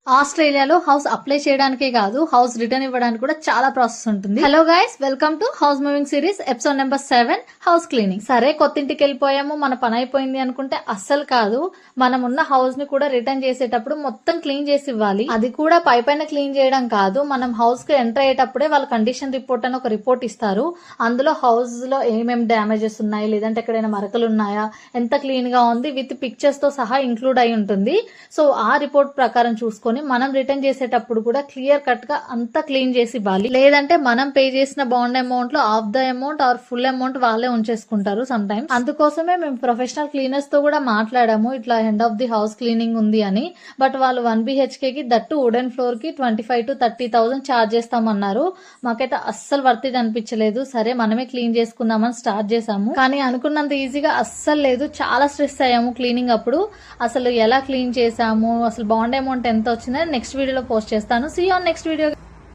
ఆస్ట్రేలియాలో house apply చేయడానికే కాదు, హౌస్ రిటర్న్ ఇవ్వడానికి కూడా చాలా ప్రాసెస్ ఉంటుంది. Hello guys, welcome to house moving series episode number 7, house cleaning. సరే, కొత్తింటికి వెళ్ళిపోయాము, మన పని అయిపోయింది అనుకుంటే అస్సలు కాదు. మనం ఉన్న హౌస్ ని కూడా రిటర్న్ చేసేటప్పుడు మొత్తం క్లీన్ చేసి ఇవ్వాలి. అది కూడా పైన క్లీన్ చేయడం కాదు, మనం హౌస్ కి ఎంటర్ అయ్యేటప్పుడే వాళ్ళ కండిషన్ రిపోర్ట్ అని ఒక రిపోర్ట్ ఇస్తారు. అందులో హౌస్ లో ఏమేమి డ్యామేజెస్ ఉన్నాయి, లేదంటే ఎక్కడైనా మరకలు ఉన్నాయా, ఎంత క్లీన్ గా ఉంది, విత్ పిక్చర్స్ తో సహా ఇంక్లూడ్ అయి ఉంటుంది. సో ఆ రిపోర్ట్ ప్రకారం చూసుకొని మనం రిటర్న్ చేసేటప్పుడు కూడా క్లియర్ కట్ గా అంతా క్లీన్ చేసి ఇవ్వాలి. లేదంటే మనం పే చేసిన బాండ్ అమౌంట్ లో half the amount are full amount వాళ్ళే ఉంచేసుకుంటారు సమ్ టైమ్స్. అందుకోసమే మేము ప్రొఫెషనల్ క్లీనర్స్ తో కూడా మాట్లాడాము, ఇట్లా end of the house cleaning ఉంది అని. బట్ వాళ్ళు 1 BHK కి దట్టు వుడెన్ ఫ్లోర్ కి 25,000 to 30,000 ఛార్జ్ చేస్తామన్నారు. మాకైతే అస్సలు వర్త్ ఇది అనిపించలేదు. సరే, మనమే క్లీన్ చేసుకుందామని స్టార్ట్ చేసాము. కానీ అనుకున్నంత ఈజీగా అస్సలు లేదు. చాలా స్ట్రెస్ అయ్యాము క్లీనింగ్ అప్పుడు. అసలు ఎలా క్లీన్ చేసాము, అసలు బాండ్ అమౌంట్ ఎంత వచ్చిందని నెక్స్ట్ వీడియోలో పోస్ట్ చేస్తాను. See you on next video.